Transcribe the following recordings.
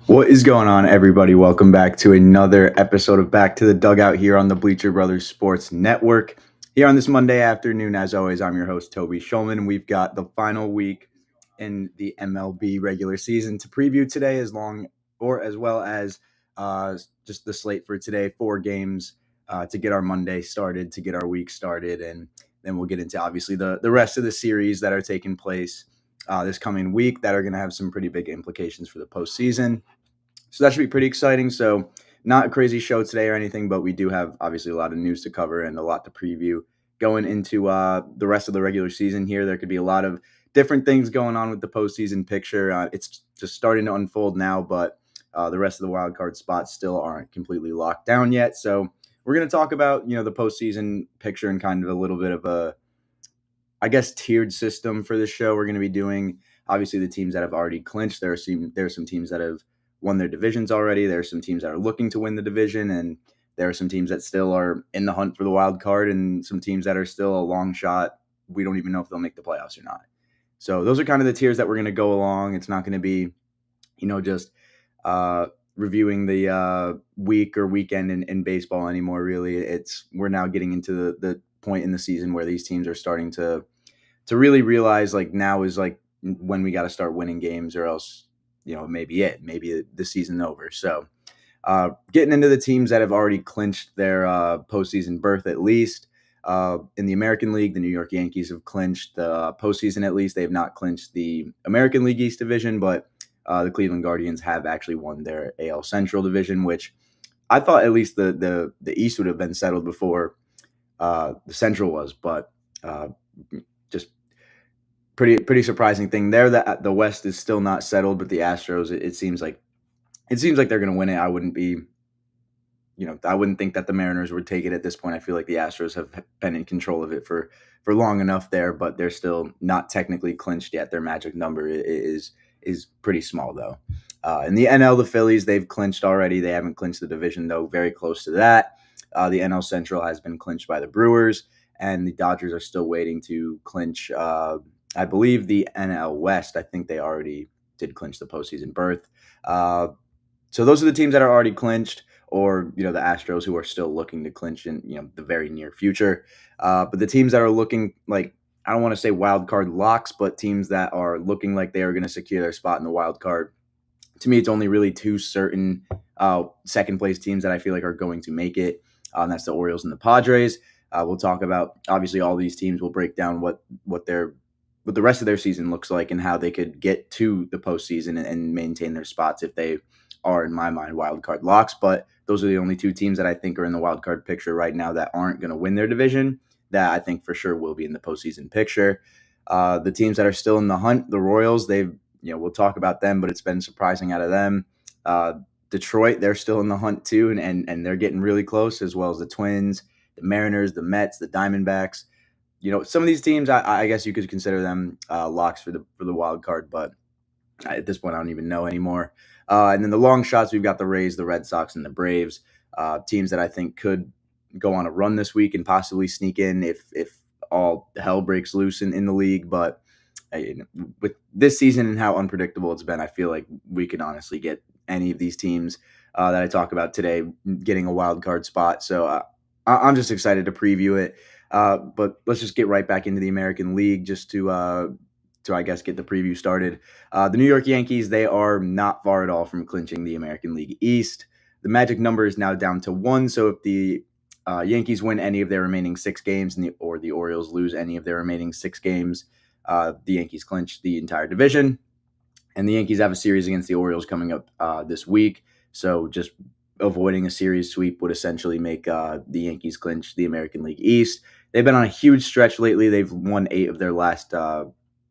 What is going on, everybody? Welcome back to another episode of Back to the Dugout here on the Bleacher Brothers Sports Network. Here on this Monday afternoon, as always, I'm your host, Toby Schulman. We've got the final week in the MLB regular season to preview today, as well as just the slate for today, 4 games to get our Monday started, to get our week started, and then we'll get into obviously the rest of the series that are taking place this coming week that are going to have some pretty big implications for the postseason. So that should be pretty exciting. So not a crazy show today or anything, but we do have obviously a lot of news to cover and a lot to preview going into the rest of the regular season here. There could be a lot of different things going on with the postseason picture. It's just starting to unfold now, but the rest of the wild card spots still aren't completely locked down yet. So we're going to talk about, the postseason picture and kind of a little bit of a, I guess, tiered system for this show. We're going to be doing obviously the teams that have already clinched. There are some teams that have won their divisions already. There are some teams that are looking to win the division, and there are some teams that still are in the hunt for the wild card, and some teams that are still a long shot. We don't even know if they'll make the playoffs or not. So those are kind of the tiers that we're going to go along. It's not going to be, just reviewing the week or weekend in baseball anymore. Really, we're now getting into the point in the season where these teams are starting to really realize like now is like when we got to start winning games, or else maybe the season over. So getting into the teams that have already clinched their postseason berth at least. In the American League, the New York Yankees have clinched the postseason at least. They have not clinched the American League East Division, but the Cleveland Guardians have actually won their AL Central Division, which I thought at least the East would have been settled before the Central was, but just pretty surprising thing there that the West is still not settled, but the Astros, it seems like they're going to win it. I wouldn't think that the Mariners would take it at this point. I feel like the Astros have been in control of it for long enough there, but they're still not technically clinched yet. Their magic number is pretty small though. In the NL, the Phillies, they've clinched already. They haven't clinched the division though, very close to that. The NL Central has been clinched by the Brewers, and the Dodgers are still waiting to clinch. I believe the NL West. I think they already did clinch the postseason berth. So those are the teams that are already clinched, or the Astros, who are still looking to clinch in the very near future. But the teams that are looking like, I don't want to say wild card locks, but teams that are looking like they are going to secure their spot in the wild card. To me, it's only really two certain second place teams that I feel like are going to make it. And that's the Orioles and the Padres. We'll talk about obviously all these teams. We'll break down what the rest of their season looks like and how they could get to the postseason and maintain their spots if they are, in my mind, wild card locks. But those are the only two teams that I think are in the wild card picture right now that aren't going to win their division, that I think for sure will be in the postseason picture. The teams that are still in the hunt, the Royals, we'll talk about them, but it's been surprising out of them. Detroit, they're still in the hunt too, and they're getting really close, as well as the Twins, the Mariners, the Mets, the Diamondbacks. Some of these teams, I guess you could consider them locks for the wild card, but at this point, I don't even know anymore. And then the long shots, we've got the Rays, the Red Sox, and the Braves, teams that I think could go on a run this week and possibly sneak in if all hell breaks loose in the league. But with this season and how unpredictable it's been, I feel like we could honestly get any of these teams that I talk about today getting a wild card spot. So I'm just excited to preview it. But let's just get right back into the American League just to I guess get the preview started. The New York Yankees, they are not far at all from clinching the American League East. The magic number is now down to 1. So if the Yankees win any of their remaining 6 games or the Orioles lose any of their remaining 6 games, the Yankees clinch the entire division. And the Yankees have a series against the Orioles coming up this week. So just avoiding a series sweep would essentially make the Yankees clinch the American League East. They've been on a huge stretch lately. They've won 8 of their last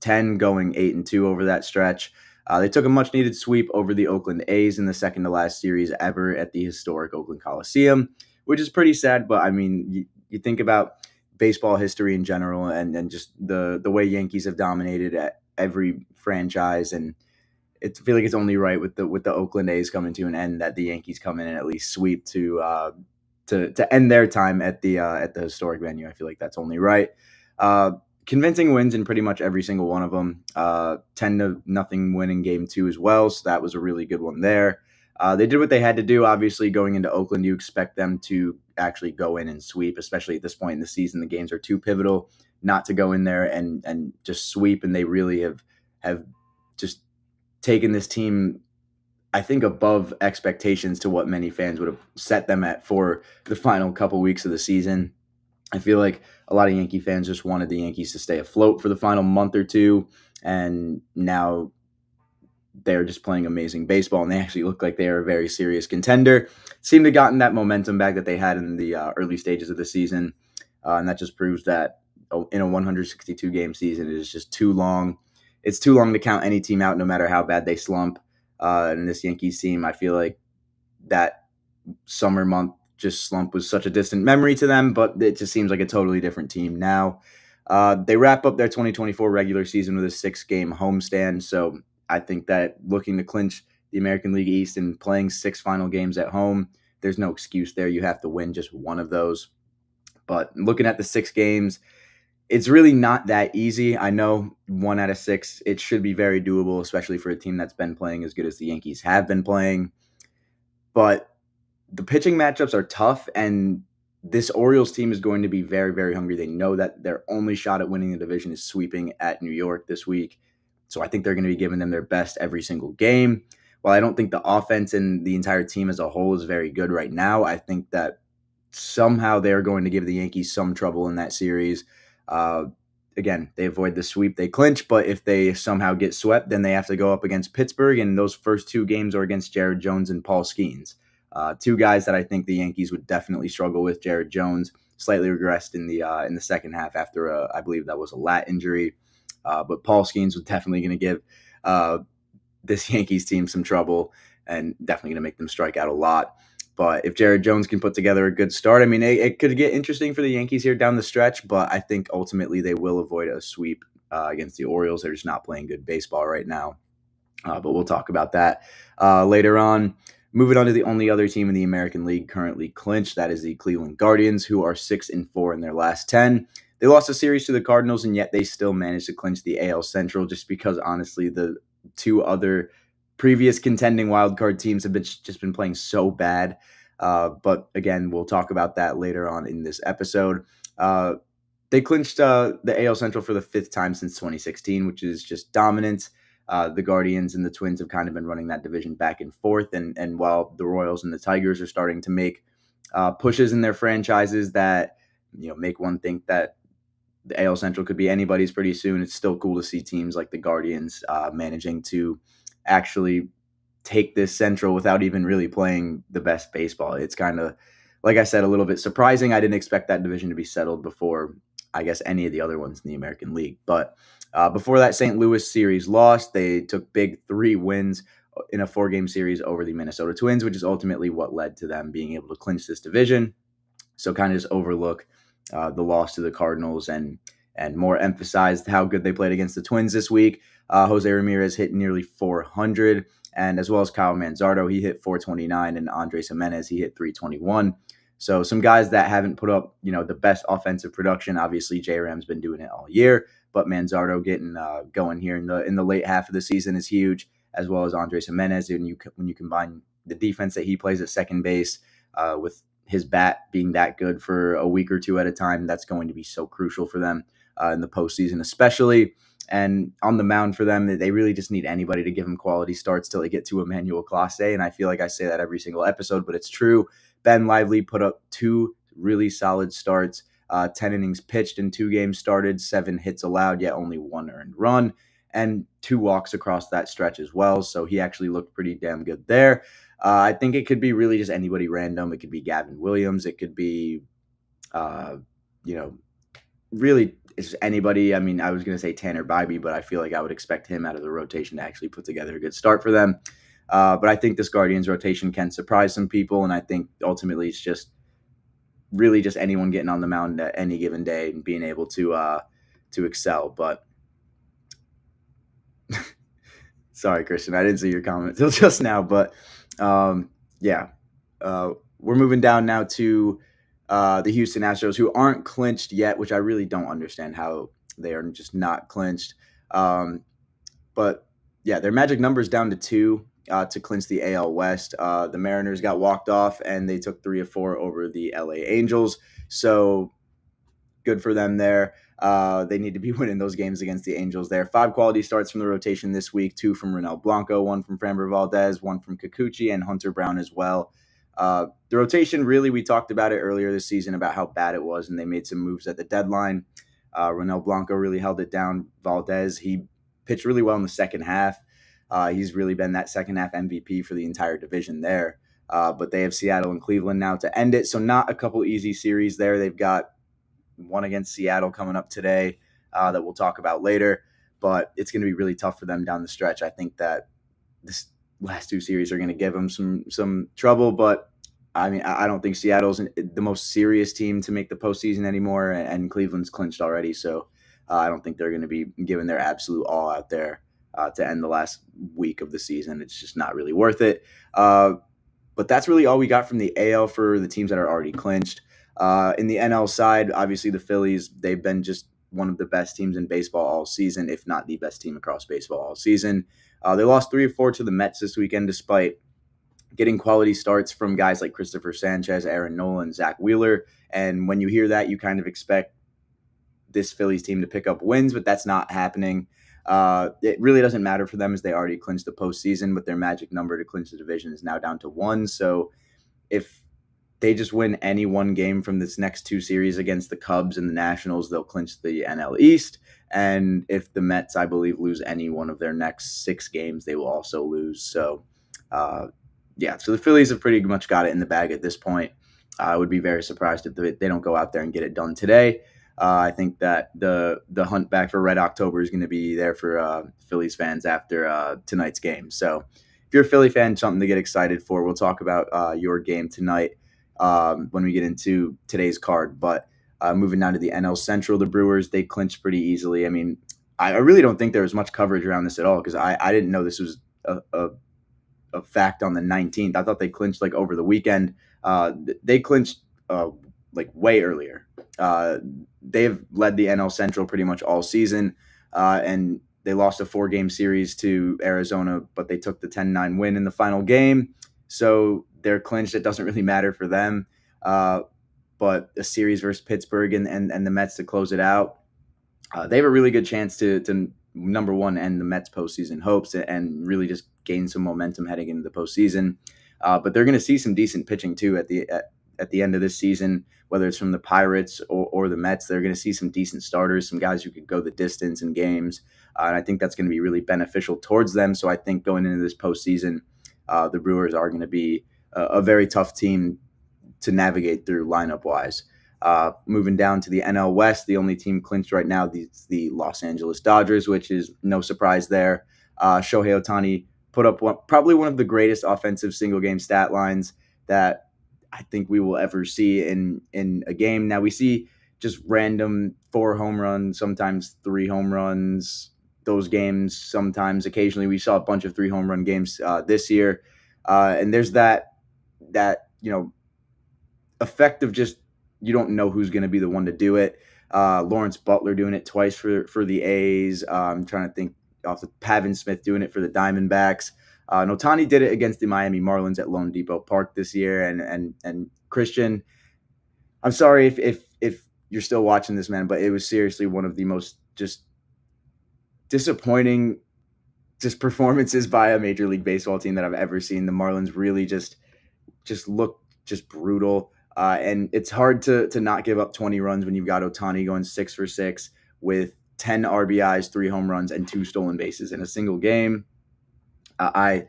10, going 8-2 over that stretch. They took a much-needed sweep over the Oakland A's in the second-to-last series ever at the historic Oakland Coliseum, which is pretty sad. But, I mean, you think about baseball history in general and just the way Yankees have dominated at every franchise, and I feel like it's only right with the Oakland A's coming to an end that the Yankees come in and at least sweep to end their time at the historic venue. I feel like that's only right. Convincing wins in pretty much every single one of them. 10-0 win in game 2 as well, so that was a really good one there. They did what they had to do. Obviously, going into Oakland, you expect them to actually go in and sweep, especially at this point in the season. The games are too pivotal not to go in there and just sweep, and they really have just taken this team, I think, above expectations to what many fans would have set them at for the final couple weeks of the season. I feel like a lot of Yankee fans just wanted the Yankees to stay afloat for the final month or two, and now they're just playing amazing baseball, and they actually look like they are a very serious contender. Seem to have gotten that momentum back that they had in the early stages of the season, and that just proves that in a 162 game season, it is just too long. It's too long to count any team out, no matter how bad they slump. And this Yankees team, I feel like that summer month just slump was such a distant memory to them, but it just seems like a totally different team now. They wrap up their 2024 regular season with a 6-game homestand, so I think that looking to clinch the American League East and playing 6 final games at home, there's no excuse there. You have to win just one of those. But looking at the 6 games, it's really not that easy. I know 1 out of 6, it should be very doable, especially for a team that's been playing as good as the Yankees have been playing. But the pitching matchups are tough, and this Orioles team is going to be very, very hungry. They know that their only shot at winning the division is sweeping at New York this week. So I think they're going to be giving them their best every single game. While I don't think the offense and the entire team as a whole is very good right now, I think that somehow they're going to give the Yankees some trouble in that series. Uh, Again, they avoid the sweep, they clinch, but if they somehow get swept, then they have to go up against Pittsburgh, and those first 2 games are against Jared Jones and Paul Skeens. 2 guys that I think the Yankees would definitely struggle with. Jared Jones slightly regressed in the second half after I believe that was a lat injury, but Paul Skeens was definitely going to give this Yankees team some trouble and definitely going to make them strike out a lot. But if Jared Jones can put together a good start, I mean, it could get interesting for the Yankees here down the stretch, but I think ultimately they will avoid a sweep against the Orioles. They're just not playing good baseball right now. But we'll talk about that later on. Moving on to the only other team in the American League currently clinched, that is the Cleveland Guardians, who are 6-4 in their last 10. They lost a series to the Cardinals, and yet they still managed to clinch the AL Central just because, honestly, the 2 other previous contending wildcard teams have just been playing so bad. But again, we'll talk about that later on in this episode. They clinched the AL Central for the 5th time since 2016, which is just dominance. The Guardians and the Twins have kind of been running that division back and forth. And while the Royals and the Tigers are starting to make pushes in their franchises that make one think that the AL Central could be anybody's pretty soon, it's still cool to see teams like the Guardians managing to actually take this Central without even really playing the best baseball. It's kind of, like I said, a little bit surprising. I didn't expect that division to be settled before, I guess, any of the other ones in the American League. But before that St. Louis series lost, they took big 3 wins in a 4-game series over the Minnesota Twins, which is ultimately what led to them being able to clinch this division. So kind of just overlook the loss to the Cardinals and more emphasized how good they played against the Twins this week. Jose Ramirez hit nearly 400, and as well as Kyle Manzardo, he hit 429, and Andres Jimenez, he hit 321. So some guys that haven't put up, the best offensive production. Obviously, J-Ram's been doing it all year, but Manzardo getting going here in the late half of the season is huge, as well as Andres Jimenez. And when you combine the defense that he plays at second base with his bat being that good for a week or 2 at a time, that's going to be so crucial for them in the postseason, especially. And on the mound for them, they really just need anybody to give them quality starts till they get to Emmanuel Clase. And I feel like I say that every single episode, but it's true. Ben Lively put up 2 really solid starts, 10 innings pitched in 2 games started, 7 hits allowed, yet only 1 earned run, and 2 walks across that stretch as well. So he actually looked pretty damn good there. I think it could be really just anybody random. It could be Gavin Williams. It could be, really it's anybody. I mean, I was going to say Tanner Bybee, but I feel like I would expect him out of the rotation to actually put together a good start for them. But I think this Guardians rotation can surprise some people, and I think ultimately it's just really just anyone getting on the mound at any given day and being able to excel. But sorry, Christian, I didn't see your comment till just now. But yeah, we're moving down now to the Houston Astros, who aren't clinched yet, which I really don't understand how they are just not clinched. But yeah, their magic number is down to 2. to clinch the AL West. The Mariners got walked off, and they took 3 of 4 over the LA Angels. So good for them there. They need to be winning those games against the Angels there. 5 quality starts from the rotation this week, 2 from Ronel Blanco, 1 from Framber Valdez, 1 from Kikuchi, and Hunter Brown as well. The rotation, really, we talked about it earlier this season about how bad it was, and they made some moves at the deadline. Ronel Blanco really held it down. Valdez, he pitched really well in the second half. He's really been that second half MVP for the entire division there. But they have Seattle and Cleveland now to end it. So not a couple easy series there. They've got one against Seattle coming up today that we'll talk about later. But it's going to be really tough for them down the stretch. I think that this last 2 series are going to give them some trouble. But I mean, I don't think Seattle's the most serious team to make the postseason anymore, and Cleveland's clinched already. So I don't think they're going to be giving their absolute all out there to end the last week of the season. It's just not really worth it. But that's really all we got from the AL for the teams that are already clinched. In the NL side, obviously the Phillies, they've been just one of the best teams in baseball all season, if not the best team across baseball all season. They lost 3 of 4 to the Mets this weekend, despite getting quality starts from guys like Christopher Sanchez, Aaron Nola, and Zach Wheeler. And when you hear that, you kind of expect this Phillies team to pick up wins, but that's not happening. It really doesn't matter for them as they already clinched the postseason, but their magic number to clinch the division is now down to 1. So if they just win any one game from this next 2 series against the Cubs and the Nationals, they'll clinch the NL East. And if the Mets, I believe, lose any one of their next 6 games, they will also lose. So, so the Phillies have pretty much got it in the bag at this point. I would be very surprised if they don't go out there and get it done today. I think that the hunt back for Red October is going to be there for Phillies fans after tonight's game. So if you're a Philly fan, something to get excited for. We'll talk about your game tonight when we get into today's card. But moving down to the NL Central, the Brewers, they clinched pretty easily. I mean, I really don't think there was much coverage around this at all because I didn't know this was a fact on the 19th. I thought they clinched like over the weekend. They clinched like way earlier. They've led the NL Central pretty much all season, and they lost a 4-game series to Arizona, but they took the 10-9 win in the final game. So they're clinched. It doesn't really matter for them. But a series versus Pittsburgh and the Mets to close it out, they have a really good chance to number one end the Mets postseason hopes and really just gain some momentum heading into the postseason. But they're going to see some decent pitching too at the end of this season, whether it's from the Pirates or the Mets. They're going to see some decent starters, some guys who could go the distance in games. And I think that's going to be really beneficial towards them. So I think going into this postseason, the Brewers are going to be a very tough team to navigate through lineup-wise. Moving down to the NL West, the only team clinched right now is the Los Angeles Dodgers, which is no surprise there. Shohei Ohtani put up probably one of the greatest offensive single-game stat lines that I think we will ever see in a game. Now, we see just random 4 home runs, sometimes 3 home runs, those games. Sometimes, occasionally, we saw a bunch of 3 home run games this year. And there's that effect of just you don't know who's going to be the one to do it. Lawrence Butler doing it twice for the A's. I'm trying to think off the Pavin Smith doing it for the Diamondbacks. And Ohtani did it against the Miami Marlins at Lone Depot Park this year. And Christian, I'm sorry if you're still watching this, man, but it was seriously one of the most just disappointing performances by a Major League Baseball team that I've ever seen. The Marlins really just look just brutal. And it's hard to not give up 20 runs when you've got Ohtani going 6 for 6 with 10 RBIs, 3 home runs, and 2 stolen bases in a single game. I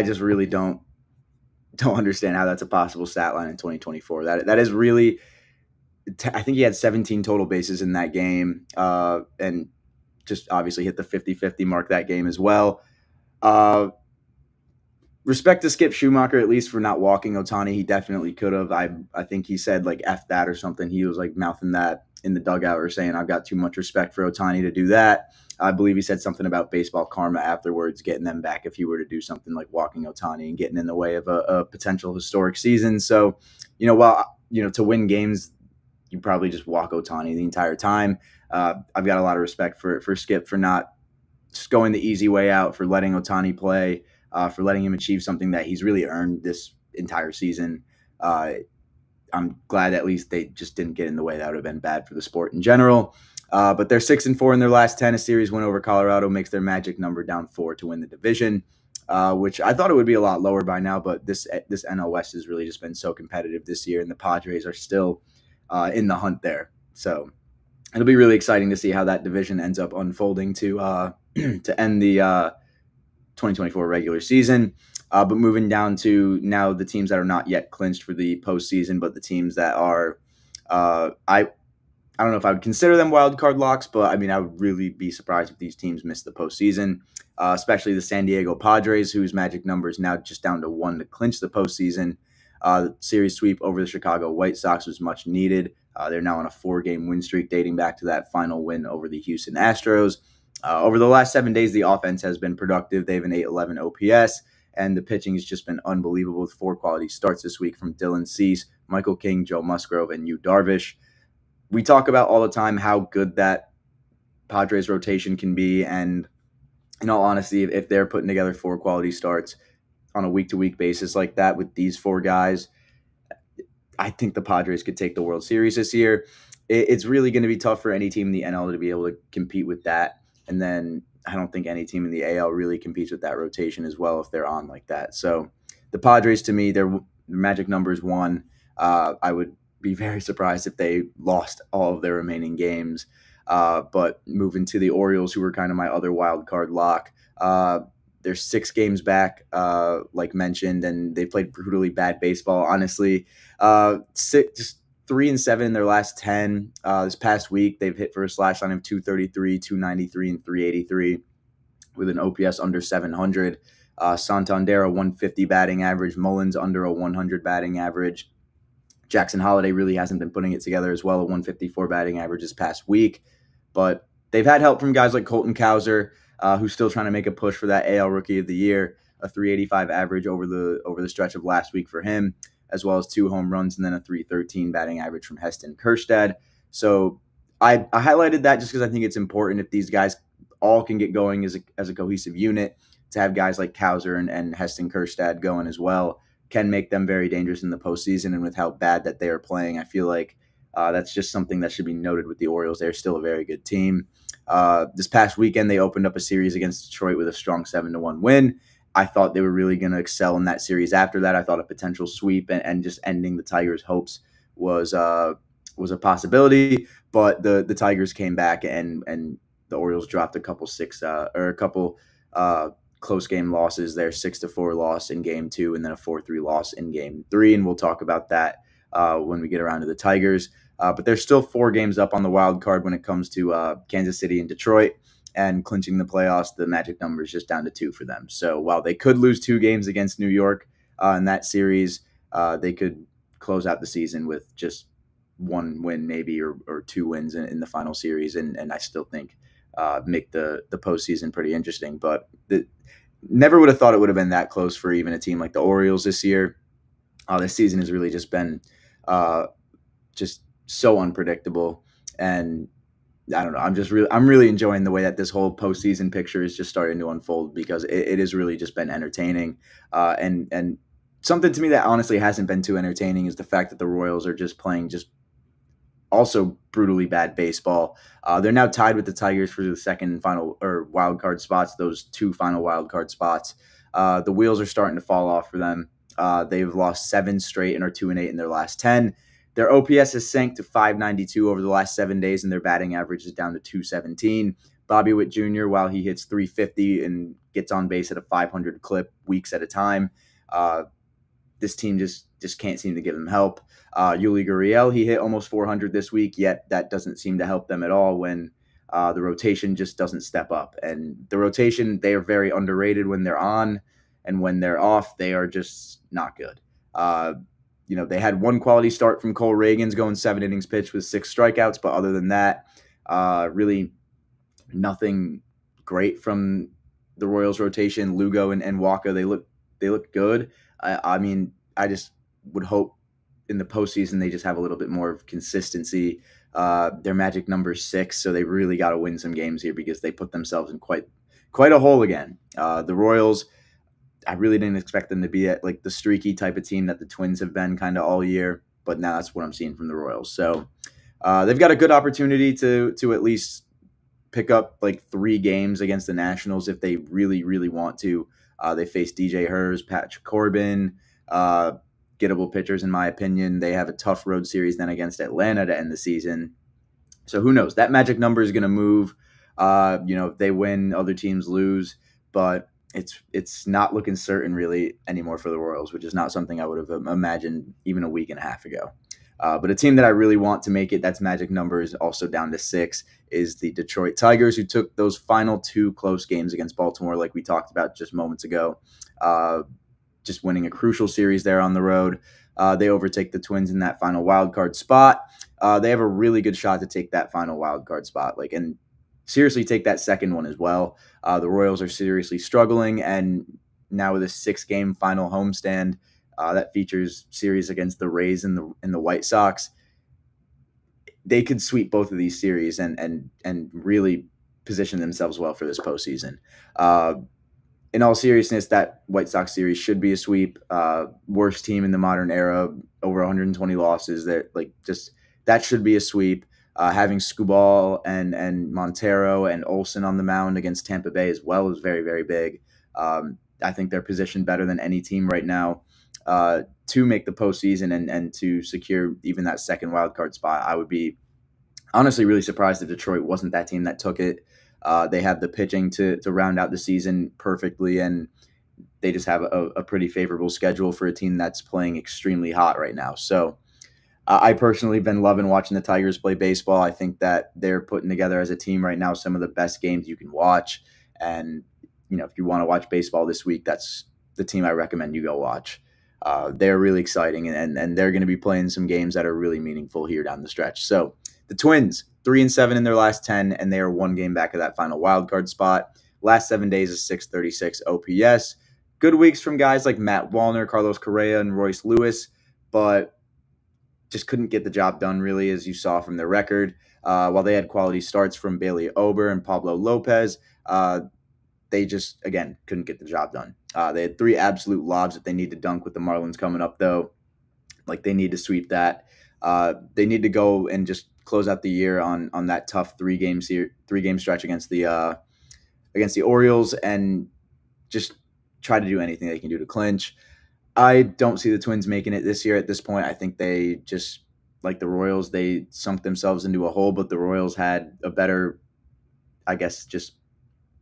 just really don't understand how that's a possible stat line in 2024. That is really, I think he had 17 total bases in that game, and just obviously hit the 50-50 mark that game as well. Respect to Skip Schumacher, at least for not walking Ohtani. He definitely could have. I think he said like F that or something. He was like mouthing that in the dugout or saying, I've got too much respect for Ohtani to do that. I believe he said something about baseball karma afterwards, getting them back if he were to do something like walking Ohtani and getting in the way of a potential historic season. So, to win games, you probably just walk Ohtani the entire time. I've got a lot of respect for Skip for not just going the easy way out, for letting Ohtani play. for letting him achieve something that he's really earned this entire season. I'm glad at least they just didn't get in the way. That would have been bad for the sport in general. But they're 6-4 in their last 10. A series win over Colorado makes their magic number down 4 to win the division, which I thought it would be a lot lower by now. But this NL West has really just been so competitive this year, and the Padres are still in the hunt there. So it'll be really exciting to see how that division ends up unfolding to to end the 2024 regular season. But moving down to now the teams that are not yet clinched for the postseason, but the teams that are, I don't know if I would consider them wild card locks, but I mean, I would really be surprised if these teams miss the postseason, especially the San Diego Padres, whose magic number is now just down to 1 to clinch the postseason. The series sweep over the Chicago White Sox was much needed. They're now on a 4-game win streak dating back to that final win over the Houston Astros. Over the last 7 days, the offense has been productive. They have an 811 OPS, and the pitching has just been unbelievable with 4 quality starts this week from Dylan Cease, Michael King, Joe Musgrove, and Yu Darvish. We talk about all the time how good that Padres rotation can be, and in all honesty, if they're putting together 4 quality starts on a week-to-week basis like that with these 4 guys, I think the Padres could take the World Series this year. It's really going to be tough for any team in the NL to be able to compete with that. And then I don't think any team in the AL really competes with that rotation as well if they're on like that. So the Padres, to me, their magic number is 1. I would be very surprised if they lost all of their remaining games. But moving to the Orioles, who were kind of my other wild card lock, they're 6 games back, like mentioned, and they played brutally bad baseball. Honestly, 3-7 in their last 10. This past week, they've hit for a slash line of 233, 293, and 383 with an OPS under 700. Santander, a 150 batting average. Mullins under a 100 batting average. Jackson Holiday really hasn't been putting it together as well, a 154 batting average this past week. But they've had help from guys like Colton Cowser, who's still trying to make a push for that AL Rookie of the Year, a 385 average over the stretch of last week for him, as well as 2 home runs and then a 313 batting average from Heston Kjerstad. So I highlighted that just because I think it's important if these guys all can get going as a cohesive unit, to have guys like Cowser and Heston Kjerstad going as well can make them very dangerous in the postseason. And with how bad that they are playing, I feel like that's just something that should be noted with the Orioles. They're still a very good team. This past weekend, they opened up a series against Detroit with a strong 7-1 win. I thought they were really going to excel in that series after that. I thought a potential sweep and just ending the Tigers' hopes was a possibility. But the Tigers came back and the Orioles dropped a couple close game losses there, 6-4 loss in game 2 and then a 4-3 loss in game 3. And we'll talk about that when we get around to the Tigers. But they're still 4 games up on the wild card when it comes to Kansas City and Detroit and clinching the playoffs. The magic number is just down to 2 for them. So while they could lose 2 games against New York in that series, they could close out the season with just 1 win maybe or 2 wins in the final series. And I still think make the postseason pretty interesting. But never would have thought it would have been that close for even a team like the Orioles this year. This season has really just been just so unpredictable, and I don't know. I'm really enjoying the way that this whole postseason picture is just starting to unfold, because it has really just been entertaining. And something to me that honestly hasn't been too entertaining is the fact that the Royals are just playing just also brutally bad baseball. They're now tied with the Tigers for the second and final or wild card spots, those 2 final wild card spots. The wheels are starting to fall off for them. They've lost 7 straight and are 2-8 in their last 10. Their OPS has sank to 592 over the last 7 days, and their batting average is down to 217. Bobby Witt Jr., while he hits 350 and gets on base at a 500 clip weeks at a time, this team just can't seem to give them help. Yuli Gurriel, he hit almost 400 this week, yet that doesn't seem to help them at all when the rotation just doesn't step up. And the rotation, they are very underrated when they're on, and when they're off, they are just not good. They had 1 quality start from Cole Reagans going 7 innings pitched with 6 strikeouts, but other than that, really nothing great from the Royals rotation. Lugo and Waka, they look good. I mean, I just would hope in the postseason they just have a little bit more of consistency. Their magic number is 6, so they really got to win some games here because they put themselves in quite a hole again. The Royals, I really didn't expect them to be at like the streaky type of team that the Twins have been kind of all year, but now that's what I'm seeing from the Royals. So they've got a good opportunity to at least pick up like 3 games against the Nationals if they really, really want to. They face DJ Hers, Patrick Corbin, uh, gettable pitchers, in my opinion. They have a tough road series then against Atlanta to end the season. So who knows? That magic number is going to move. If they win, other teams lose, but it's not looking certain really anymore for the Royals, which is not something I would have imagined even a week and a half ago. But a team that I really want to make it, that's magic numbers also down to 6, is the Detroit Tigers, who took those final 2 close games against Baltimore, like we talked about just moments ago, just winning a crucial series there on the road. They overtake the Twins in that final wild card spot. They have a really good shot to take that final wild card spot, and seriously take that second one as well. The Royals are seriously struggling, and now with a 6-game final homestand that features series against the Rays and the White Sox, they could sweep both of these series and really position themselves well for this postseason. In all seriousness, that White Sox series should be a sweep. Worst team in the modern era, over 120 losses. That should be a sweep. Having Skubal and Montero and Olsen on the mound against Tampa Bay as well is very, very big. I think they're positioned better than any team right now to make the postseason and to secure even that second wild card spot. I would be honestly really surprised if Detroit wasn't that team that took it. They have the pitching to round out the season perfectly, and they just have a pretty favorable schedule for a team that's playing extremely hot right now. So I personally have been loving watching the Tigers play baseball. I think that they're putting together as a team right now some of the best games you can watch. And, if you want to watch baseball this week, that's the team I recommend you go watch. They're really exciting, and they're going to be playing some games that are really meaningful here down the stretch. So the Twins, 3-7 in their last 10, and they are 1 game back of that final wild card spot. Last 7 days is 636 OPS. Good weeks from guys like Matt Wallner, Carlos Correa, and Royce Lewis, but just couldn't get the job done, really, as you saw from their record. While they had quality starts from Bailey Ober and Pablo Lopez, they just, again, couldn't get the job done. They had 3 absolute lobs that they need to dunk with the Marlins coming up, though. They need to sweep that. They need to go and just close out the year on that tough 3-game stretch against the Orioles and just try to do anything they can do to clinch. I don't see the Twins making it this year at this point. I think they just, like the Royals, they sunk themselves into a hole, but the Royals had a better, I guess, just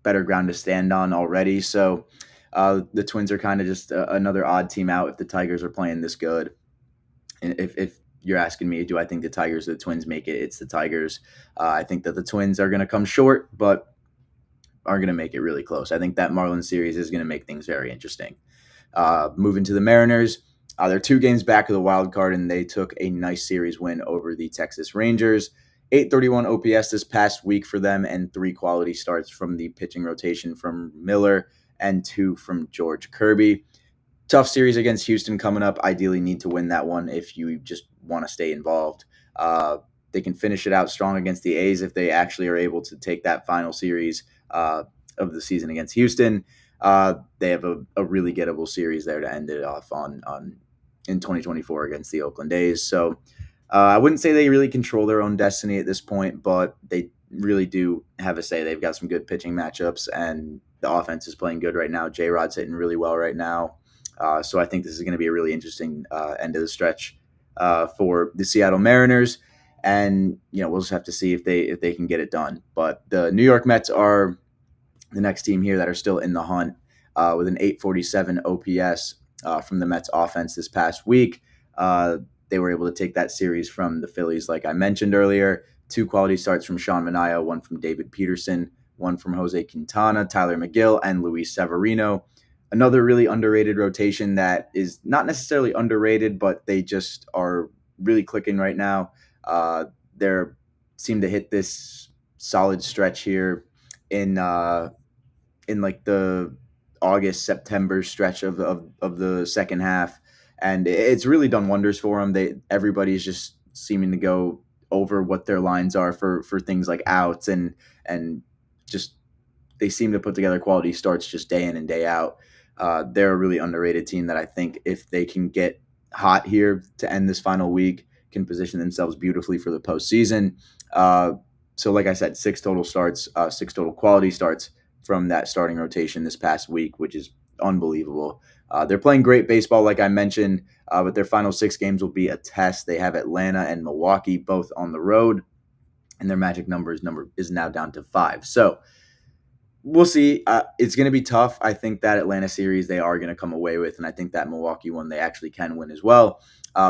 better ground to stand on already. So the Twins are kind of just another odd team out if the Tigers are playing this good. And if you're asking me, do I think the Tigers or the Twins make it? It's the Tigers. I think that the Twins are going to come short, but are going to make it really close. I think that Marlins series is going to make things very interesting. Moving to the Mariners, they're 2 games back of the wild card, and they took a nice series win over the Texas Rangers. 831 OPS this past week for them, and 3 quality starts from the pitching rotation from Miller and 2 from George Kirby. Tough series against Houston coming up. Ideally need to win that one if you just want to stay involved. They can finish it out strong against the A's if they actually are able to take that final series of the season against Houston. They have a really gettable series there to end it off on in 2024 against the Oakland A's. So I wouldn't say they really control their own destiny at this point, but they really do have a say. They've got some good pitching matchups, and the offense is playing good right now. J-Rod's hitting really well right now. So I think this is going to be a really interesting end of the stretch for the Seattle Mariners. And, we'll just have to see if they can get it done. But the New York Mets are the next team here that are still in the hunt with an 847 OPS from the Mets offense this past week. They were able to take that series from the Phillies, like I mentioned earlier. 2 quality starts from Sean Manaea, 1 from David Peterson, 1 from Jose Quintana, Tyler McGill, and Luis Severino. Another really underrated rotation that is not necessarily underrated, but they just are really clicking right now. They seem to hit this solid stretch here in like the August, September stretch of the second half, and it's really done wonders for them. Everybody's just seeming to go over what their lines are for things like outs and just they seem to put together quality starts just day in and day out. They're a really underrated team that I think if they can get hot here to end this final week, can position themselves beautifully for the postseason. Uh, so, like I said, six total quality starts from that starting rotation this past week, which is unbelievable. They're playing great baseball, like I mentioned, but their final 6 games will be a test. They have Atlanta and Milwaukee both on the road, and their magic number is now down to 5. So we'll see. It's going to be tough. I think that Atlanta series they are going to come away with, and I think that Milwaukee one they actually can win as well.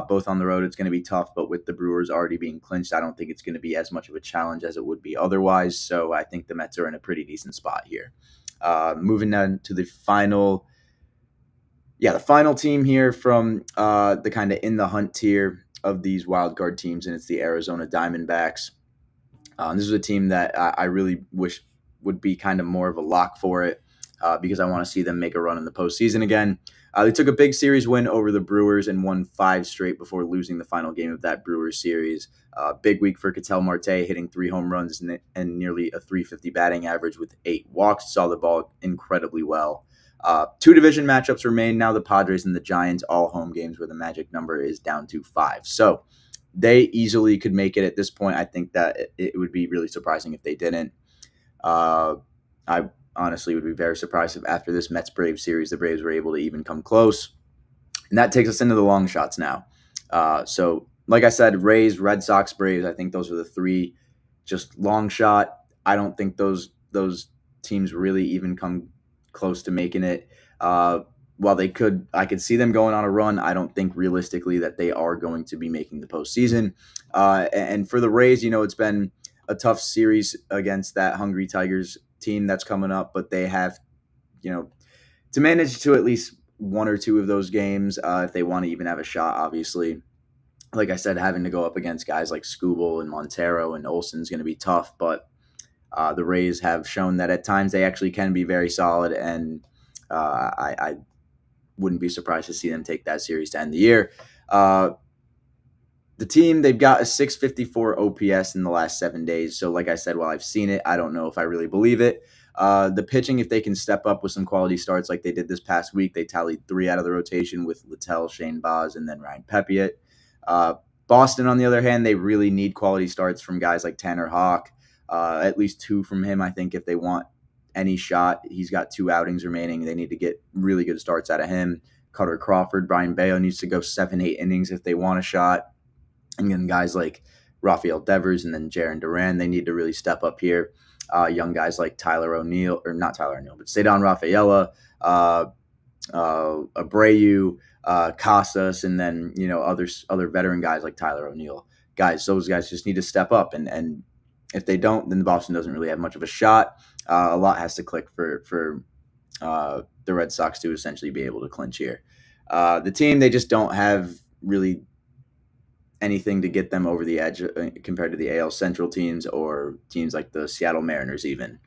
Both on the road, it's going to be tough, but with the Brewers already being clinched, I don't think it's going to be as much of a challenge as it would be otherwise. So I think the Mets are in a pretty decent spot here. Moving on to the final team here from the kind of in the hunt tier of these wild card teams, and it's the Arizona Diamondbacks. This is a team that I really wish would be kind of more of a lock for it because I want to see them make a run in the postseason again. They took a big series win over the Brewers and won 5 straight before losing the final game of that Brewers series. Big week for Ketel Marte, hitting 3 home runs and nearly a 350 batting average with 8 walks. Saw the ball incredibly well. 2 division matchups remain now: the Padres and the Giants, all home games where the magic number is down to 5. So they easily could make it at this point. I think that it would be really surprising if they didn't. I honestly would be very surprised if after this Mets-Braves series, the Braves were able to even come close. And that takes us into the long shots now. So, like I said, Rays, Red Sox, Braves, I think those are the 3 just long shot. I don't think those teams really even come close to making it. While I could see them going on a run. I don't think realistically that they are going to be making the postseason. And for the Rays, it's been a tough series against that Hungry Tigers team that's coming up, but they have, to manage to at least 1 or 2 of those games if they want to even have a shot, obviously. Like I said, having to go up against guys like Skubal and Montero and Olsen is going to be tough, but the Rays have shown that at times they actually can be very solid, and I wouldn't be surprised to see them take that series to end the year. The team, they've got a 654 OPS in the last 7 days. So like I said, while I've seen it, I don't know if I really believe it. The pitching, if they can step up with some quality starts like they did this past week, they tallied 3 out of the rotation with Littell, Shane Baz, and then Ryan Pepiot. Boston, on the other hand, they really need quality starts from guys like Tanner Houck. At least 2 from him, I think, if they want any shot. He's got 2 outings remaining. They need to get really good starts out of him. Cutter Crawford, Brian Bayo needs to go 7-8 innings if they want a shot. And then guys like Rafael Devers and then Jarren Duran, they need to really step up here. Young guys like not Tyler O'Neill, but Cedon Rafaela, Abreu, Casas, and then other veteran guys like Tyler O'Neill. Those guys just need to step up, and if they don't, then Boston doesn't really have much of a shot. A lot has to click for the Red Sox to essentially be able to clinch here. The team, they just don't have really anything to get them over the edge compared to the AL Central teams or teams like the Seattle Mariners even.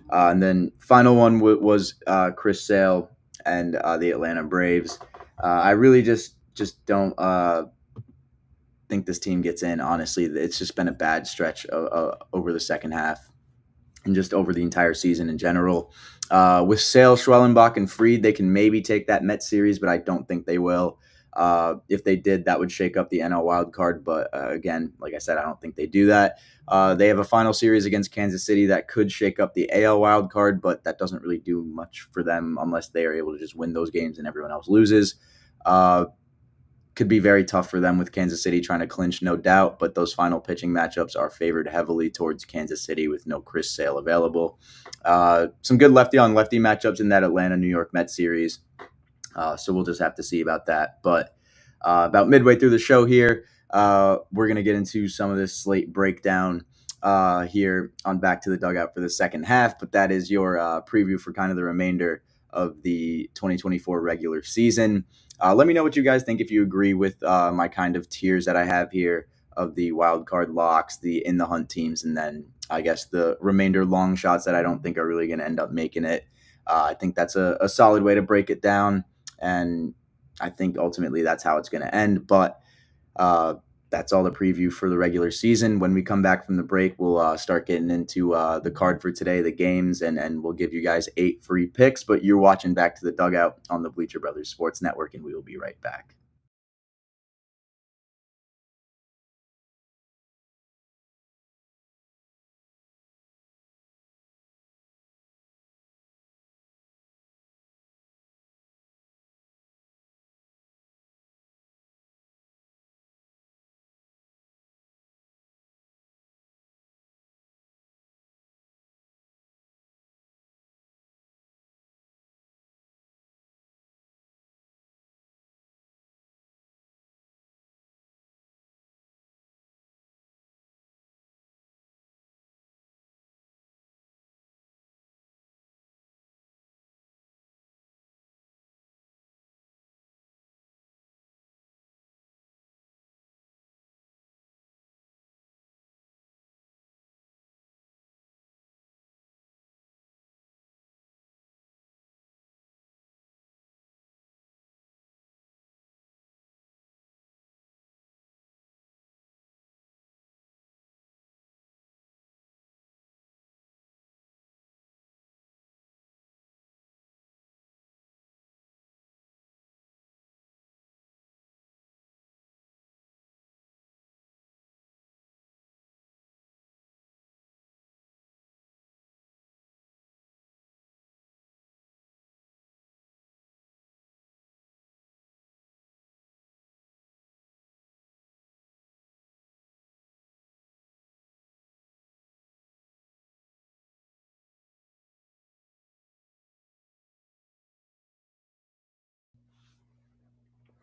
And then final one was Chris Sale and the Atlanta Braves. I really just don't think this team gets in, honestly. It's just been a bad stretch over the second half and just over the entire season in general. With Sale, Schwellenbach, and Fried, they can maybe take that Mets series, but I don't think they will. If they did, that would shake up the NL wild card. But again, like I said, I don't think they do that. They have a final series against Kansas City that could shake up the AL wild card, but that doesn't really do much for them unless they are able to just win those games and everyone else loses. Could be very tough for them with Kansas City trying to clinch, no doubt, but those final pitching matchups are favored heavily towards Kansas City with no Chris Sale available. Some good lefty-on-lefty matchups in that Atlanta-New York Mets series. So we'll just have to see about that. But about midway through the show here, we're going to get into some of this slate breakdown here on Back to the Dugout for the second half. But that is your preview for kind of the remainder of the 2024 regular season. Let me know what you guys think, if you agree with my kind of tiers that I have here of the wild card locks, the in the hunt teams, and then I guess the remainder long shots that I don't think are really going to end up making it. I think that's a solid way to break it down. And I think ultimately that's how it's going to end. But that's all the preview for the regular season. When we come back from the break, we'll start getting into the card for today, the games, and we'll give you guys 8 free picks. But you're watching Back to the Dugout on the Bleacher Brothers Sports Network, and we will be right back.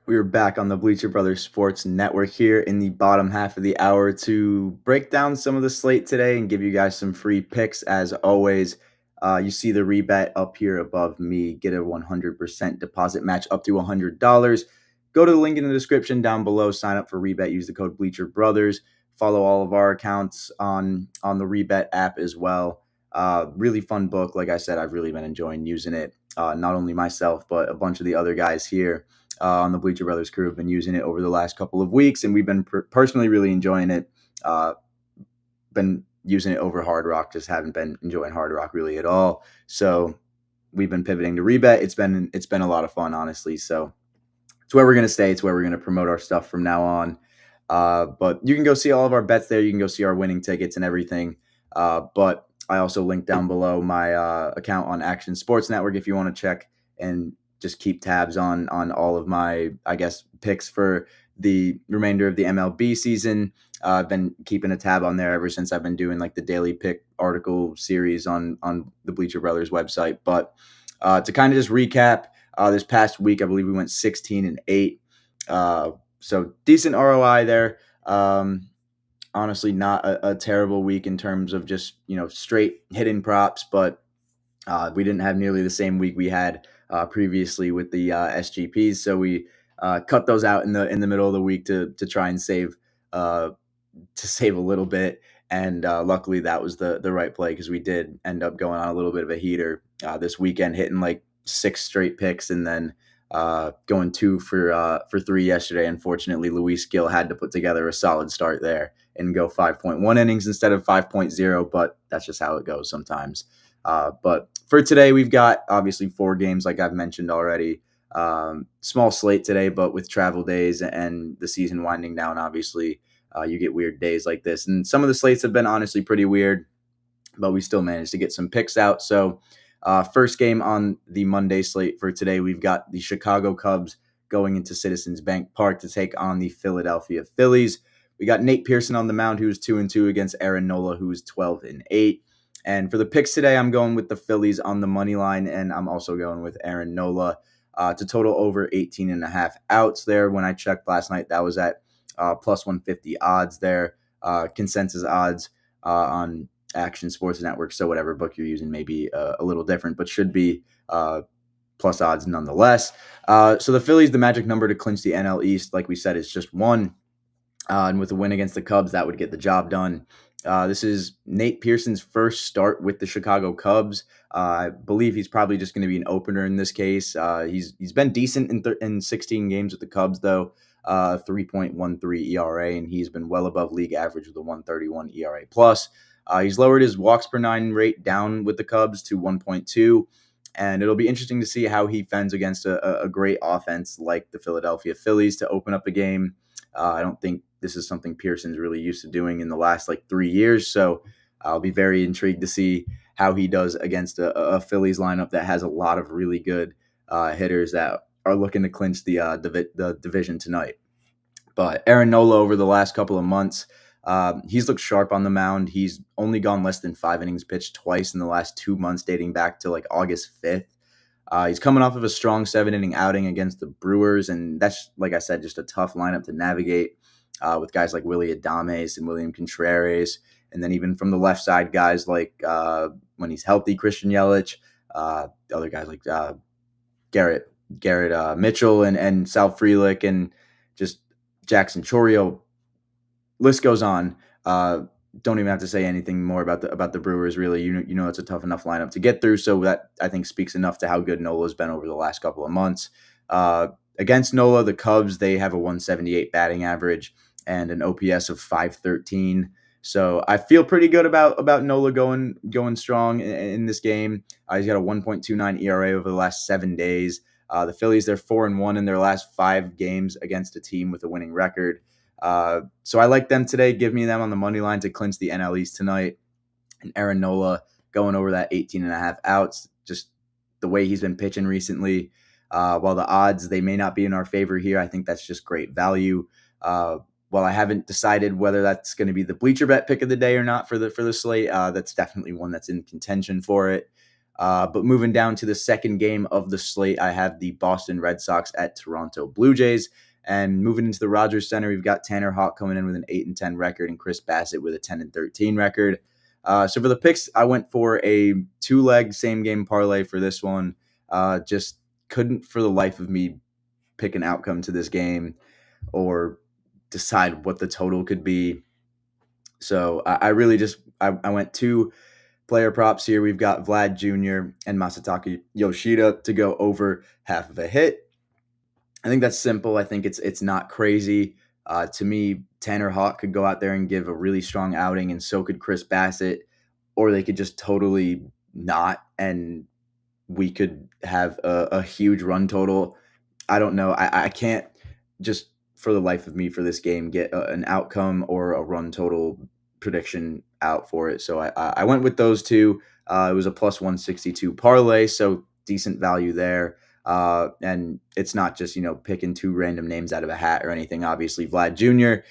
We are back on the Bleacher Brothers Sports Network here in the bottom half of the hour to break down some of the slate today and give you guys some free picks. As always, you see the rebet up here above me. Get a 100% deposit match up to $100. Go to the link in the description down below. Sign up for rebet. Use the code Bleacher Brothers. Follow all of our accounts on the rebet app as well. Really fun book. Like I said, I've really been enjoying using it. Not only myself, but a bunch of the other guys here on the Bleacher Brothers crew have been using it over the last couple of weeks, and we've been personally really enjoying it. Been using it over Hard Rock, just haven't been enjoying Hard Rock really at all. So we've been pivoting to rebet. It's been a lot of fun, honestly. So it's where we're going to stay. It's where we're going to promote our stuff from now on. But you can go see all of our bets there. You can go see our winning tickets and everything. But I also linked down below my account on Action Sports Network if you want to check and just keep tabs on all of my, I guess, picks for the remainder of the MLB season. I've been keeping a tab on there ever since I've been doing like the daily pick article series on the Bleacher Brothers website. But to kind of just recap, this past week, I believe we went 16-8. So decent ROI there. Honestly, not a terrible week in terms of just, straight hitting props, but we didn't have nearly the same week we had previously with the SGPs. So we cut those out in the middle of the week to try and uh, save a little bit. And luckily, that was the right play because we did end up going on a little bit of a heater this weekend, hitting like 6 straight picks and then going 2 for 3 yesterday. Unfortunately, Luis Gill had to put together a solid start there and go 5.1 innings instead of 5.0, but that's just how it goes sometimes. But for today, we've got obviously 4 games, like I've mentioned already. Small slate today, but with travel days and the season winding down, obviously, you get weird days like this. And some of the slates have been honestly pretty weird, but we still managed to get some picks out. So, first game on the Monday slate for today, we've got the Chicago Cubs going into Citizens Bank Park to take on the Philadelphia Phillies. We got Nate Pearson on the mound, who's 2-2 against Aaron Nola, who's 12-8. And for the picks today, I'm going with the Phillies on the money line, and I'm also going with Aaron Nola to total over 18.5 outs there. When I checked last night, that was at plus 150 odds there. Consensus odds on Action Sports Network. So whatever book you're using may be a little different, but should be plus odds nonetheless. So the Phillies, the magic number to clinch the NL East, like we said, is just 1. And with a win against the Cubs, that would get the job done. This is Nate Pearson's first start with the Chicago Cubs. I believe he's probably just going to be an opener in this case. He's been decent in 16 games with the Cubs though. 3.13 ERA, and he's been well above league average with a 131 ERA plus. He's lowered his walks per nine rate down with the Cubs to 1.2, and it'll be interesting to see how he fends against a great offense like the Philadelphia Phillies to open up a game. I don't think this is something Pearson's really used to doing in the last 3 years. So I'll be very intrigued to see how he does against a Phillies lineup that has a lot of really good hitters that are looking to clinch the division tonight. But Aaron Nola over the last couple of months, he's looked sharp on the mound. He's only gone less than 5 innings pitched twice in the last 2 months, dating back to August 5th. He's coming off of a strong 7 inning outing against the Brewers, and that's, like I said, just a tough lineup to navigate with guys like Willy Adames and William Contreras. And then even from the left side, guys like when he's healthy, Christian Yelich, other guys like Garrett Mitchell and Sal Frelick and just Jackson Chourio. List goes on. Don't even have to say anything more about the Brewers. Really, you know it's a tough enough lineup to get through. So that I think speaks enough to how good Nola's been over the last couple of months. Against Nola, the Cubs, they have a 178 batting average and an OPS of 513. So I feel pretty good about Nola going strong in this game. He's got a 1.29 ERA over the last 7 days. The Phillies, they're 4-1 in their last 5 games against a team with a winning record. So I like them today. Give me them on the money line to clinch the NL East tonight. And Aaron Nola going over that 18.5 outs. Just the way he's been pitching recently. While the odds, they may not be in our favor here, I think that's just great value. While I haven't decided whether that's going to be the bleacher bet pick of the day or not for the slate, that's definitely one that's in contention for it. But moving down to the second game of the slate, I have the Boston Red Sox at Toronto Blue Jays. And moving into the Rogers Center, we've got Tanner Houck coming in with an 8-10 record and Chris Bassett with a 10-13 record. So for the picks, I went for a 2-leg same game parlay for this one. Just couldn't for the life of me pick an outcome to this game or decide what the total could be. So I really just I went 2 player props here. We've got Vlad Jr. and Masataka Yoshida to go over half of a hit. I think that's simple. I think it's not crazy. To me, Tanner Houck could go out there and give a really strong outing, and so could Chris Bassett, or they could just totally not, and we could have a huge run total. I don't know. I can't just for the life of me for this game get an outcome or a run total prediction out for it. So I went with those two. It was a plus 162 parlay, so decent value there. And it's not just, picking 2 random names out of a hat or anything. Obviously, Vlad Jr.,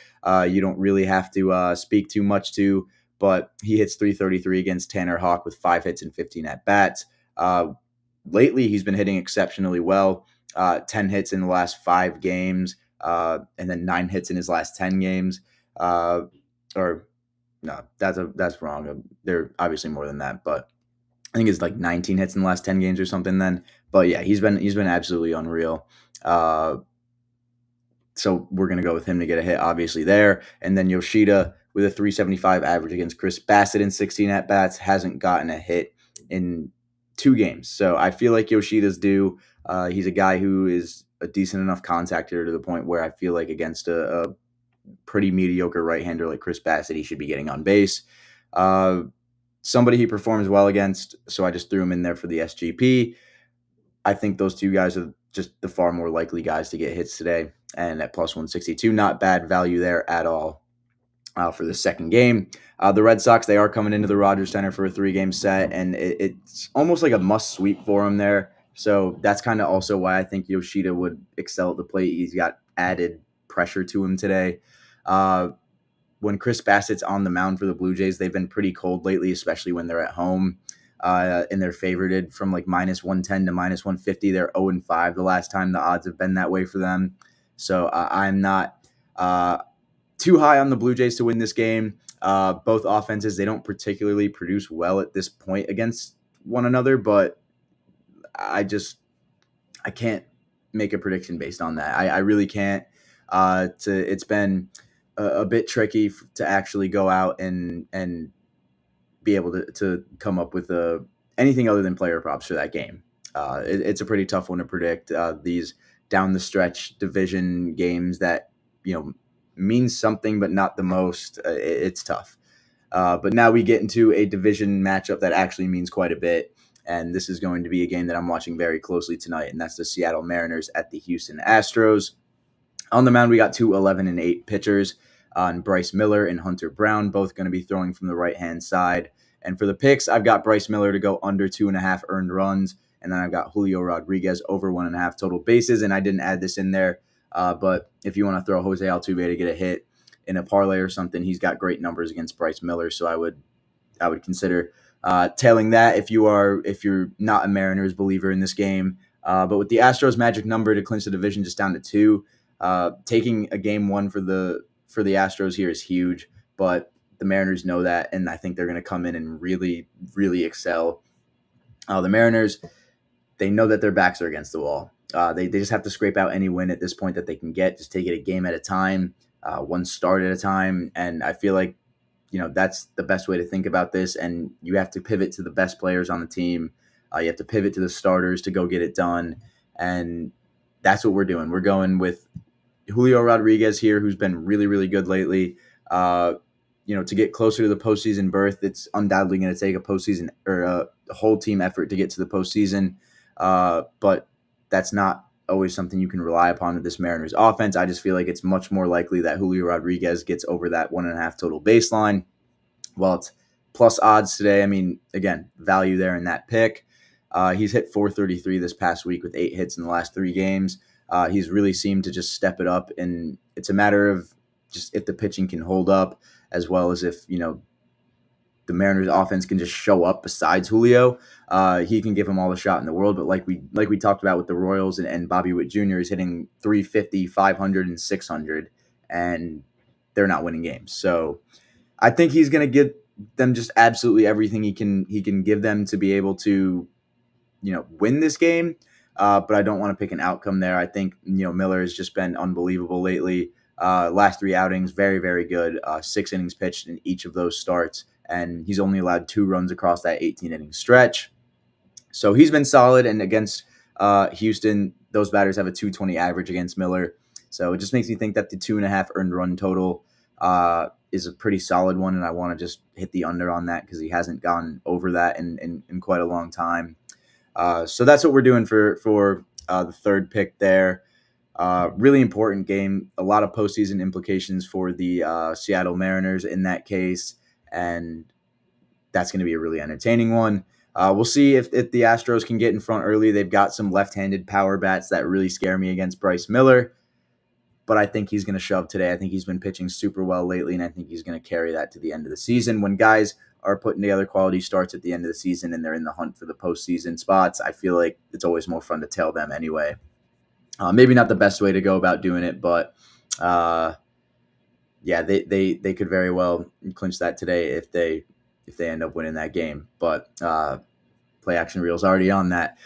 you don't really have to speak too much to, but he hits 333 against Tanner Houck with 5 hits and 15 at-bats. Lately, he's been hitting exceptionally well. 10 hits in the last 5 games, and then 9 hits in his last 10 games. Or no, that's wrong. They're obviously more than that, but I think it's 19 hits in the last 10 games or something then. But yeah, he's been absolutely unreal. So we're going to go with him to get a hit, obviously, there. And then Yoshida with a 375 average against Chris Bassett in 16 at-bats, hasn't gotten a hit in 2 games. So I feel like Yoshida's due. He's a guy who is a decent enough contactor to the point where I feel like against a pretty mediocre right-hander like Chris Bassett, he should be getting on base. Somebody he performs well against, so I just threw him in there for the SGP. I think those 2 guys are just the far more likely guys to get hits today. And at plus 162, not bad value there at all for the second game. The Red Sox, they are coming into the Rogers Center for a 3-game set, and it's almost like a must sweep for them there. So that's kind of also why I think Yoshida would excel at the plate. He's got added pressure to him today. When Chris Bassett's on the mound for the Blue Jays, they've been pretty cold lately, especially when they're at home. And they're favorited from minus 110 to minus 150. They're 0-5 the last time the odds have been that way for them. So I'm not too high on the Blue Jays to win this game. Both offenses, they don't particularly produce well at this point against one another, but I can't make a prediction based on that. I really can't. It's been a bit tricky to actually go out and be able to come up with anything other than player props for that game. It's a pretty tough one to predict. These down the stretch division games that means something but not the most. It's tough. But now we get into a division matchup that actually means quite a bit. And this is going to be a game that I'm watching very closely tonight, and that's the Seattle Mariners at the Houston Astros. On the mound, we got two 11-8 pitchers, and Bryce Miller and Hunter Brown, both going to be throwing from the right-hand side. And for the picks, I've got Bryce Miller to go under 2.5 earned runs, and then I've got Julio Rodriguez over 1.5 total bases. And I didn't add this in there, but if you want to throw Jose Altuve to get a hit in a parlay or something, he's got great numbers against Bryce Miller, so I would consider tailing that if you're not a Mariners believer in this game. But with the Astros magic number to clinch the division just down to 2. Taking a game 1 for the Astros here is huge, but the Mariners know that, and I think they're going to come in and really, really excel. The Mariners, they know that their backs are against the wall. They just have to scrape out any win at this point that they can get. Just take it a game at a time, one start at a time, and I feel like that's the best way to think about this. And you have to pivot to the best players on the team. You have to pivot to the starters to go get it done, and that's what we're doing. We're going with Julio Rodriguez here, who's been really, really good lately. To get closer to the postseason berth, it's undoubtedly going to take a postseason or a whole team effort to get to the postseason. But that's not always something you can rely upon with this Mariners offense. I just feel like it's much more likely that Julio Rodriguez gets over that 1.5 total baseline. Well, it's plus odds today. I mean, again, value there in that pick. He's hit .433 this past week with 8 hits in the last 3 games. He's really seemed to just step it up, and it's a matter of just if the pitching can hold up, as well as if the Mariners offense can just show up besides Julio. He can give them all the shot in the world, but like we talked about with the Royals and Bobby Witt Jr. is hitting 350, 500, and 600, and they're not winning games. So I think he's going to give them just absolutely everything he can give them to be able to win this game. But I don't want to pick an outcome there. I think Miller has just been unbelievable lately. Last 3 outings, very, very good. 6 innings pitched in each of those starts, and he's only allowed 2 runs across that 18-inning stretch. So he's been solid, and against Houston, those batters have a 220 average against Miller. So it just makes me think that the 2.5 earned run total is a pretty solid one, and I want to just hit the under on that because he hasn't gone over that in quite a long time. So that's what we're doing for the third pick there. Really important game. A lot of postseason implications for the Seattle Mariners in that case, and that's going to be a really entertaining one. We'll see if the Astros can get in front early. They've got some left-handed power bats that really scare me against Bryce Miller, but I think he's going to shove today. I think he's been pitching super well lately, and I think he's going to carry that to the end of the season. When guys are putting together quality starts at the end of the season and they're in the hunt for the postseason spots, I feel like it's always more fun to tail them anyway. Maybe not the best way to go about doing it, but they could very well clinch that today if they end up winning that game. But play action reel's already on that.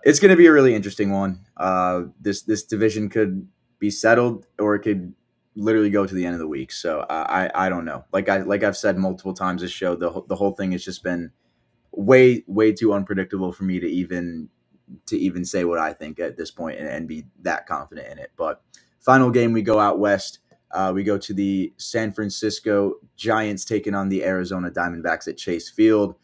It's going to be a really interesting one. This division could be settled, or it could literally go to the end of the week. So I don't know. Like I've said multiple times this show, the whole thing has just been way too unpredictable for me to even say what I think at this point and be that confident in it. But final game, we go out west. We go to the San Francisco Giants taking on the Arizona Diamondbacks at Chase Field.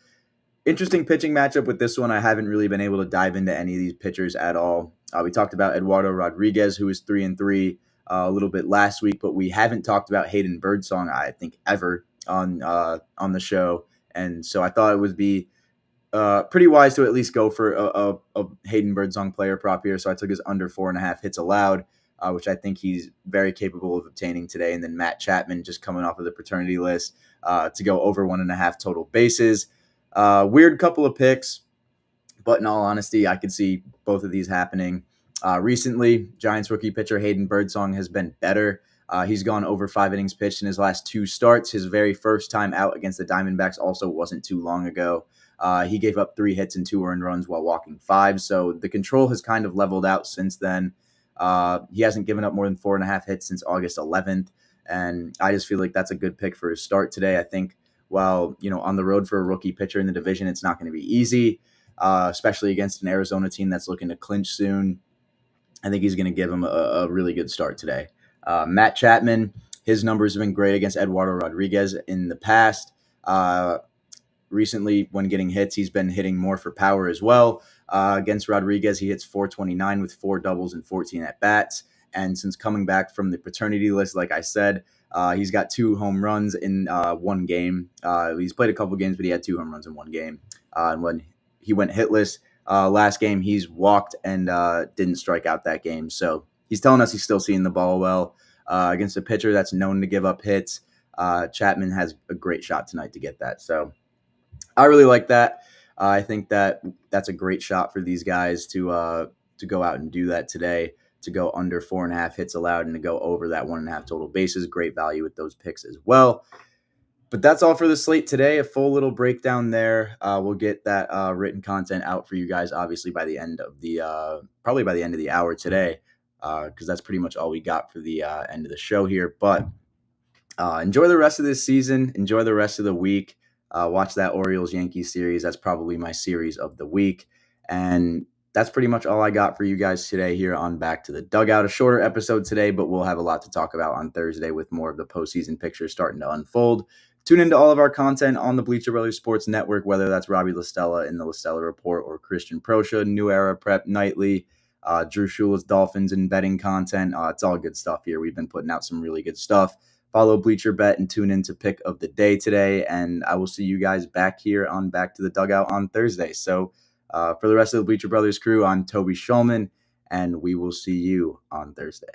Interesting pitching matchup with this one. I haven't really been able to dive into any of these pitchers at all. We talked about Eduardo Rodriguez, who is 3-3 a little bit last week, but we haven't talked about Hayden Birdsong, I think, ever on the show. And so I thought it would be pretty wise to at least go for a Hayden Birdsong player prop here. So I took his under 4.5 hits allowed, which I think he's very capable of obtaining today. And then Matt Chapman, just coming off of the paternity list, to go over 1.5 total bases. Weird couple of picks, but in all honesty, I could see both of these happening. Recently, Giants rookie pitcher Hayden Birdsong has been better. He's gone over 5 innings pitched in his last 2 starts. His very first time out against the Diamondbacks also wasn't too long ago. He gave up 3 hits and 2 earned runs while walking 5. So the control has kind of leveled out since then. He hasn't given up more than 4.5 hits since August 11th. And I just feel like that's a good pick for his start today. I think while, on the road for a rookie pitcher in the division, it's not going to be easy, especially against an Arizona team that's looking to clinch soon. I think he's going to give him a really good start today. Matt Chapman, his numbers have been great against Eduardo Rodriguez in the past. Recently, when getting hits, he's been hitting more for power as well. Against Rodriguez, he hits 429 with 4 doubles and 14 at bats. And since coming back from the paternity list, like I said, he's got 2 home runs in one game. He's played a couple games, but he had 2 home runs in one game. And when he went hitless last game, he's walked and didn't strike out that game. So he's telling us he's still seeing the ball well. Against a pitcher that's known to give up hits, Chapman has a great shot tonight to get that. So I really like that. I think that that's a great shot for these guys to go out and do that today, to go under 4.5 hits allowed and to go over that 1.5 total bases. Great value with those picks as well. But that's all for the slate today. A full little breakdown there. We'll get that written content out for you guys, obviously by the end of the probably by the end of the hour today, because that's pretty much all we got for the end of the show here. But enjoy the rest of this season. Enjoy the rest of the week. Watch that Orioles-Yankees series. That's probably my series of the week. And that's pretty much all I got for you guys today here on Back to the Dugout. A shorter episode today, but we'll have a lot to talk about on Thursday with more of the postseason pictures starting to unfold. Tune into all of our content on the Bleacher Brothers Sports Network, whether that's Robbie LaStella in the LaStella Report or Christian Proscia, New Era Prep Nightly, Drew Shula's Dolphins and betting content. It's all good stuff here. We've been putting out some really good stuff. Follow Bleacher Bet and tune in to pick of the day today. And I will see you guys back here on Back to the Dugout on Thursday. So for the rest of the Bleacher Brothers crew, I'm Toby Shulman, and we will see you on Thursday.